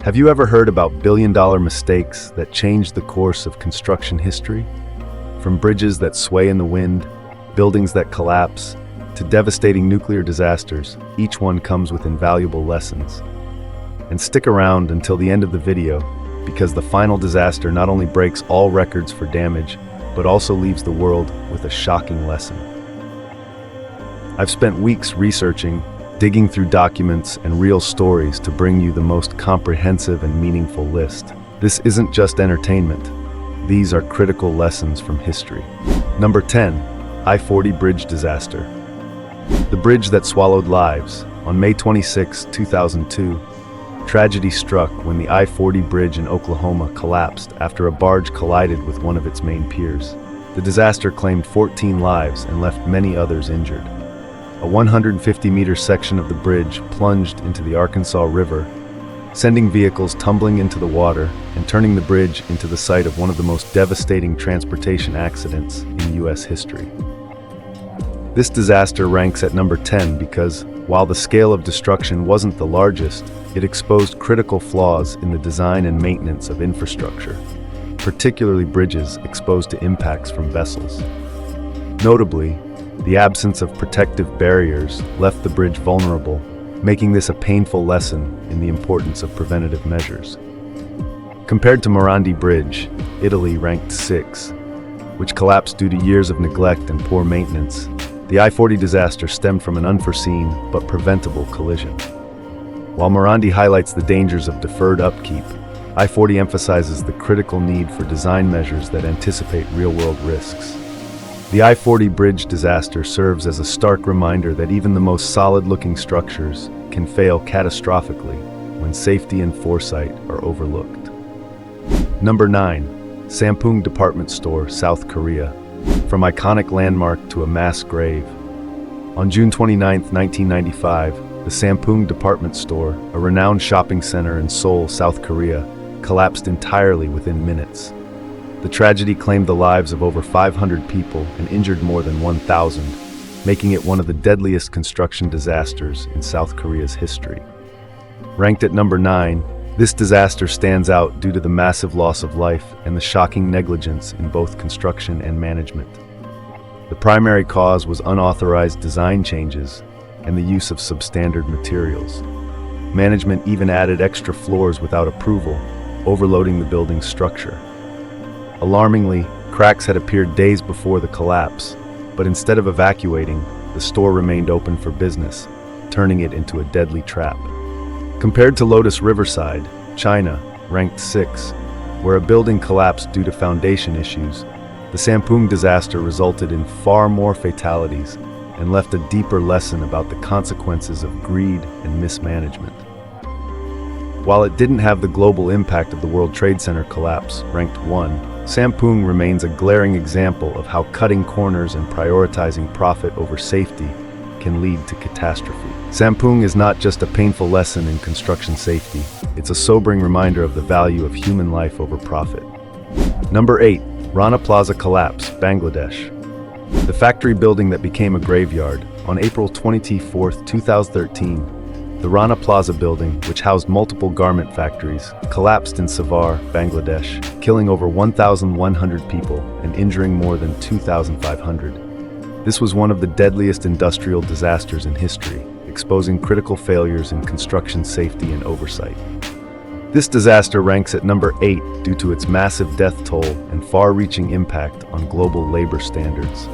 Have you ever heard about billion-dollar mistakes that changed the course of construction history? From bridges that sway in the wind, buildings that collapse, to devastating nuclear disasters, each one comes with invaluable lessons. And stick around until the end of the video, because the final disaster not only breaks all records for damage, but also leaves the world with a shocking lesson. I've spent weeks researching, digging through documents and real stories to bring you the most comprehensive and meaningful list. This isn't just entertainment. These are critical lessons from history. Number 10, I-40 Bridge Disaster. The bridge that swallowed lives. On May 26, 2002, tragedy struck when the I-40 bridge in Oklahoma collapsed after a barge collided with one of its main piers. The disaster claimed 14 lives and left many others injured. A 150-meter section of the bridge plunged into the Arkansas River, sending vehicles tumbling into the water and turning the bridge into the site of one of the most devastating transportation accidents in U.S. history. This disaster ranks at number 10 because, while the scale of destruction wasn't the largest, it exposed critical flaws in the design and maintenance of infrastructure, particularly bridges exposed to impacts from vessels. Notably, the absence of protective barriers left the bridge vulnerable, making this a painful lesson in the importance of preventative measures. Compared to Morandi Bridge, Italy ranked 6, which collapsed due to years of neglect and poor maintenance. The I-40 disaster stemmed from an unforeseen but preventable collision. While Morandi highlights the dangers of deferred upkeep, I-40 emphasizes the critical need for design measures that anticipate real-world risks. The I-40 bridge disaster serves as a stark reminder that even the most solid-looking structures can fail catastrophically when safety and foresight are overlooked. Number 9, Sampoong Department Store, South Korea. From iconic landmark to a mass grave. On June 29, 1995, the Sampoong Department Store, a renowned shopping center in Seoul, South Korea, collapsed entirely within minutes. The tragedy claimed the lives of over 500 people and injured more than 1,000, making it one of the deadliest construction disasters in South Korea's history. Ranked at number 9, this disaster stands out due to the massive loss of life and the shocking negligence in both construction and management. The primary cause was unauthorized design changes and the use of substandard materials. Management even added extra floors without approval, overloading the building's structure. Alarmingly, cracks had appeared days before the collapse, but instead of evacuating, the store remained open for business, turning it into a deadly trap. Compared to Lotus Riverside, China, ranked 6, where a building collapsed due to foundation issues, the Sampoong disaster resulted in far more fatalities and left a deeper lesson about the consequences of greed and mismanagement. While it didn't have the global impact of the World Trade Center collapse, ranked 1, Sampoong remains a glaring example of how cutting corners and prioritizing profit over safety can lead to catastrophe. Sampoong is not just a painful lesson in construction safety, it's a sobering reminder of the value of human life over profit. Number 8, Rana Plaza Collapse, Bangladesh. The factory building that became a graveyard. On April 24, 2013, the Rana Plaza building, which housed multiple garment factories, collapsed in Savar, Bangladesh, killing over 1,100 people and injuring more than 2,500. This was one of the deadliest industrial disasters in history, exposing critical failures in construction safety and oversight. This disaster ranks at number 8 due to its massive death toll and far-reaching impact on global labor standards.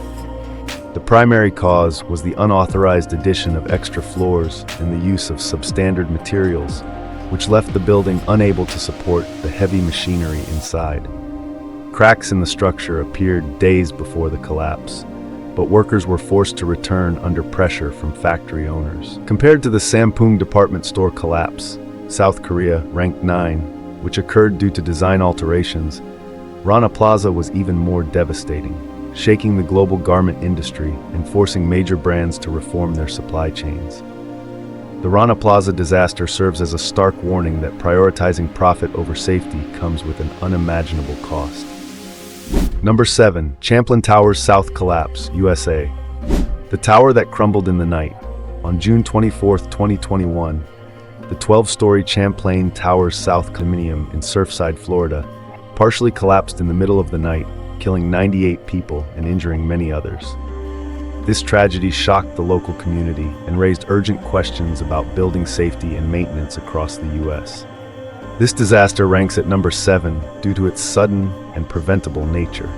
The primary cause was the unauthorized addition of extra floors and the use of substandard materials, which left the building unable to support the heavy machinery inside. Cracks in the structure appeared days before the collapse, but workers were forced to return under pressure from factory owners. Compared to the Sampoong department store collapse, South Korea, ranked 9, which occurred due to design alterations, Rana Plaza was even more devastating, shaking the global garment industry and forcing major brands to reform their supply chains. The Rana Plaza disaster serves as a stark warning that prioritizing profit over safety comes with an unimaginable cost. Number 7, Champlain Towers South Collapse, USA. The tower that crumbled in the night. On June 24, 2021, the 12-story Champlain Towers South condominium in Surfside, Florida, partially collapsed in the middle of the night, killing 98 people and injuring many others. This tragedy shocked the local community and raised urgent questions about building safety and maintenance across the U.S. This disaster ranks at number 7 due to its sudden and preventable nature.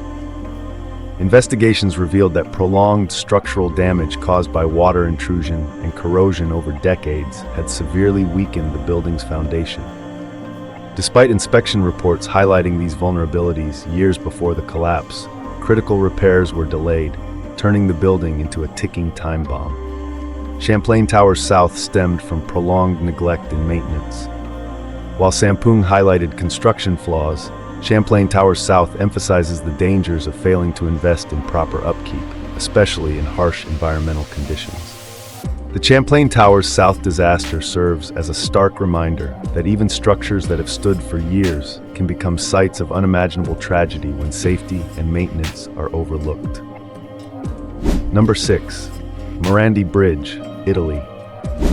Investigations revealed that prolonged structural damage caused by water intrusion and corrosion over decades had severely weakened the building's foundation. Despite inspection reports highlighting these vulnerabilities years before the collapse, critical repairs were delayed, turning the building into a ticking time bomb. Champlain Towers South stemmed from prolonged neglect and maintenance. While Sampung highlighted construction flaws, Champlain Towers South emphasizes the dangers of failing to invest in proper upkeep, especially in harsh environmental conditions. The Champlain Towers South disaster serves as a stark reminder that even structures that have stood for years can become sites of unimaginable tragedy when safety and maintenance are overlooked. Number 6. Morandi Bridge, Italy.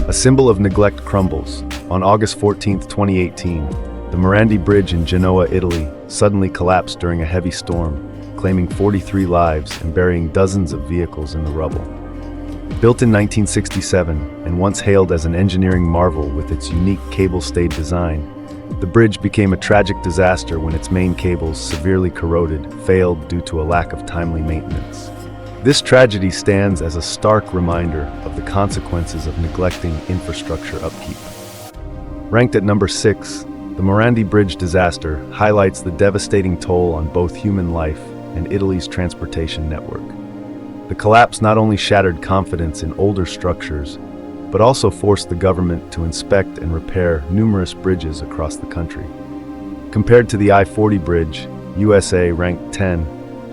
A symbol of neglect crumbles. On August 14, 2018, the Morandi Bridge in Genoa, Italy, suddenly collapsed during a heavy storm, claiming 43 lives and burying dozens of vehicles in the rubble. Built in 1967 and once hailed as an engineering marvel with its unique cable-stayed design, the bridge became a tragic disaster when its main cables, severely corroded, failed due to a lack of timely maintenance. This tragedy stands as a stark reminder of the consequences of neglecting infrastructure upkeep. Ranked at number 6, the Morandi Bridge disaster highlights the devastating toll on both human life and Italy's transportation network. The collapse not only shattered confidence in older structures, but also forced the government to inspect and repair numerous bridges across the country. Compared to the I-40 bridge, USA ranked 10,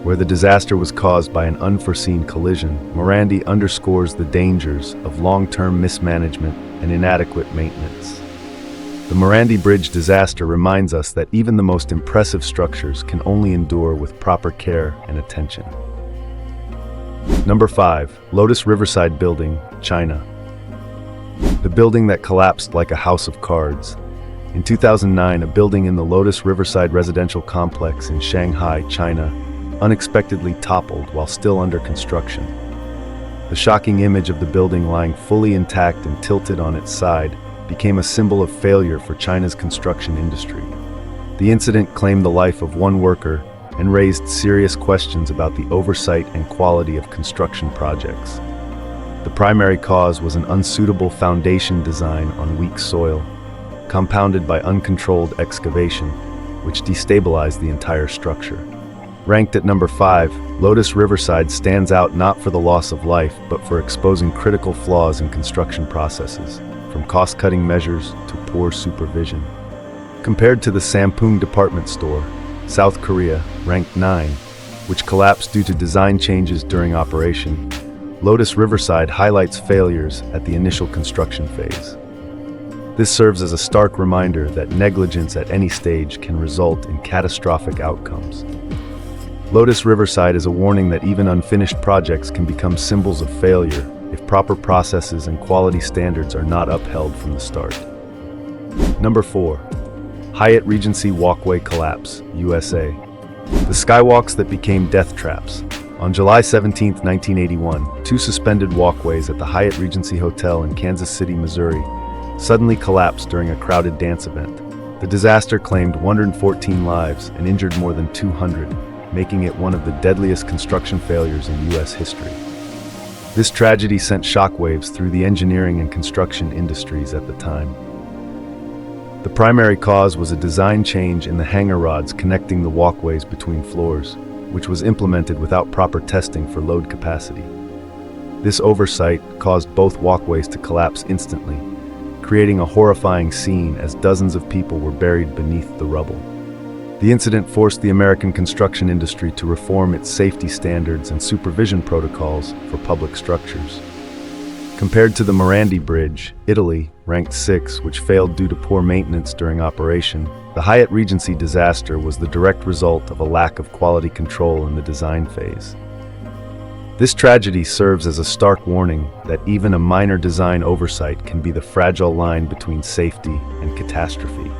where the disaster was caused by an unforeseen collision, Morandi underscores the dangers of long-term mismanagement and inadequate maintenance. The Morandi Bridge disaster reminds us that even the most impressive structures can only endure with proper care and attention. Number 5. Lotus Riverside Building, China. The building that collapsed like a house of cards. In 2009, a building in the Lotus Riverside residential complex in Shanghai, China, unexpectedly toppled while still under construction. The shocking image of the building lying fully intact and tilted on its side became a symbol of failure for China's construction industry. The incident claimed the life of one worker and raised serious questions about the oversight and quality of construction projects. The primary cause was an unsuitable foundation design on weak soil, compounded by uncontrolled excavation, which destabilized the entire structure. Ranked at number 5, Lotus Riverside stands out not for the loss of life, but for exposing critical flaws in construction processes, from cost-cutting measures to poor supervision. Compared to the Sampung department store, South Korea, ranked 9, which collapsed due to design changes during operation, Lotus Riverside highlights failures at the initial construction phase. This serves as a stark reminder that negligence at any stage can result in catastrophic outcomes. Lotus Riverside is a warning that even unfinished projects can become symbols of failure if proper processes and quality standards are not upheld from the start. Number 4. Hyatt Regency Walkway Collapse, USA. The skywalks that became death traps. On July 17, 1981, 2 suspended walkways at the Hyatt Regency Hotel in Kansas City, Missouri, suddenly collapsed during a crowded dance event. The disaster claimed 114 lives and injured more than 200, making it one of the deadliest construction failures in U.S. history. This tragedy sent shockwaves through the engineering and construction industries at the time. The primary cause was a design change in the hanger rods connecting the walkways between floors, which was implemented without proper testing for load capacity. This oversight caused both walkways to collapse instantly, creating a horrifying scene as dozens of people were buried beneath the rubble. The incident forced the American construction industry to reform its safety standards and supervision protocols for public structures. Compared to the Morandi Bridge, Italy, ranked 6, which failed due to poor maintenance during operation, the Hyatt Regency disaster was the direct result of a lack of quality control in the design phase. This tragedy serves as a stark warning that even a minor design oversight can be the fragile line between safety and catastrophe.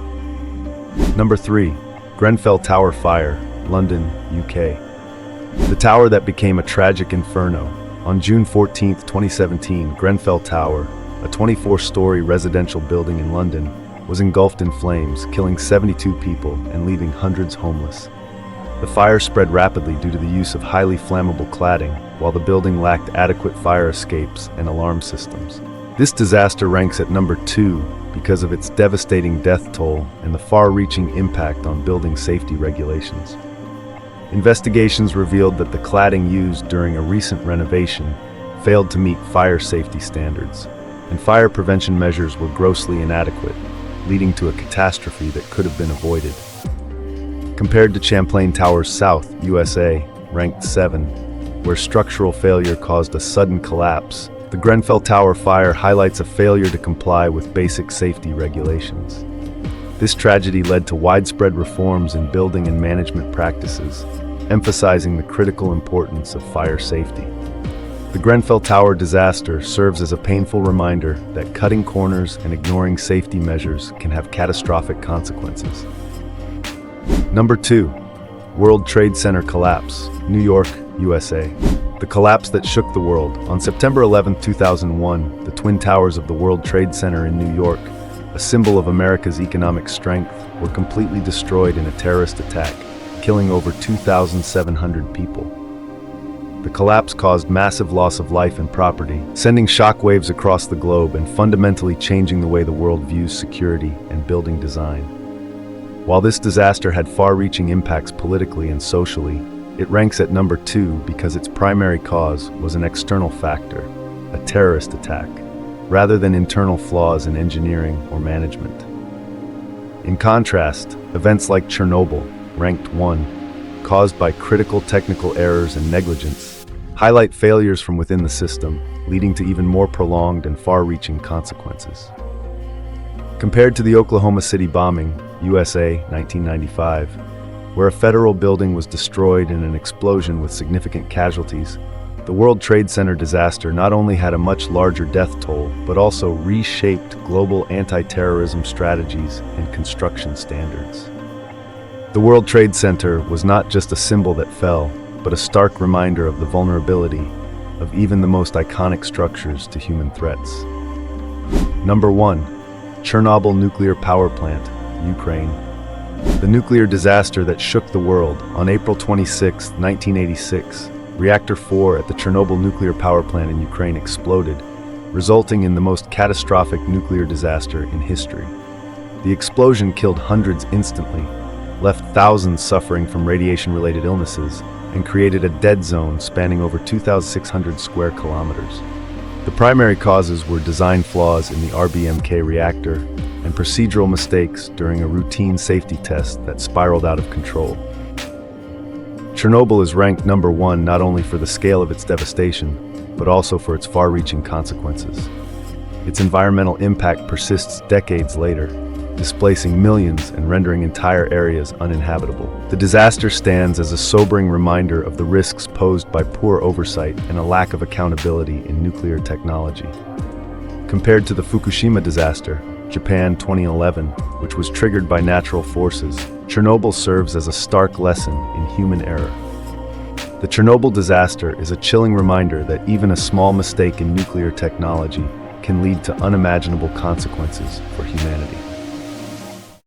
Number 3. Grenfell Tower Fire, London, UK. The tower that became a tragic inferno. On June 14, 2017, Grenfell Tower, a 24-story residential building in London, was engulfed in flames, killing 72 people and leaving hundreds homeless. The fire spread rapidly due to the use of highly flammable cladding, while the building lacked adequate fire escapes and alarm systems. This disaster ranks at number 2 because of its devastating death toll and the far-reaching impact on building safety regulations. Investigations revealed that the cladding used during a recent renovation failed to meet fire safety standards, and fire prevention measures were grossly inadequate, leading to a catastrophe that could have been avoided. Compared to Champlain Towers South, USA, ranked 7, where structural failure caused a sudden collapse, the Grenfell Tower fire highlights a failure to comply with basic safety regulations. This tragedy led to widespread reforms in building and management practices, emphasizing the critical importance of fire safety. The Grenfell Tower disaster serves as a painful reminder that cutting corners and ignoring safety measures can have catastrophic consequences. Number 2. World Trade Center Collapse, New York, USA. The collapse that shook the world. On September 11, 2001, the Twin Towers of the World Trade Center in New York, a symbol of America's economic strength, were completely destroyed in a terrorist attack, killing over 2,700 people. The collapse caused massive loss of life and property, sending shockwaves across the globe and fundamentally changing the way the world views security and building design. While this disaster had far-reaching impacts politically and socially, it ranks at number 2 because its primary cause was an external factor, a terrorist attack, rather than internal flaws in engineering or management. In contrast, events like Chernobyl, ranked 1, caused by critical technical errors and negligence, highlight failures from within the system, leading to even more prolonged and far-reaching consequences. Compared to the Oklahoma City bombing, USA, 1995, where a federal building was destroyed in an explosion with significant casualties, the World Trade Center disaster not only had a much larger death toll, but also reshaped global anti-terrorism strategies and construction standards. The World Trade Center was not just a symbol that fell, but a stark reminder of the vulnerability of even the most iconic structures to human threats. Number 1. Chernobyl Nuclear Power Plant, Ukraine. The nuclear disaster that shook the world. On April 26, 1986, Reactor 4 at the Chernobyl nuclear power plant in Ukraine exploded, resulting in the most catastrophic nuclear disaster in history. The explosion killed hundreds instantly, left thousands suffering from radiation-related illnesses, and created a dead zone spanning over 2,600 square kilometers. The primary causes were design flaws in the RBMK reactor and procedural mistakes during a routine safety test that spiraled out of control. Chernobyl is ranked number 1 not only for the scale of its devastation, but also for its far-reaching consequences. Its environmental impact persists decades later, displacing millions and rendering entire areas uninhabitable. The disaster stands as a sobering reminder of the risks posed by poor oversight and a lack of accountability in nuclear technology. Compared to the Fukushima disaster, Japan 2011, which was triggered by natural forces, Chernobyl serves as a stark lesson in human error. The Chernobyl disaster is a chilling reminder that even a small mistake in nuclear technology can lead to unimaginable consequences for humanity.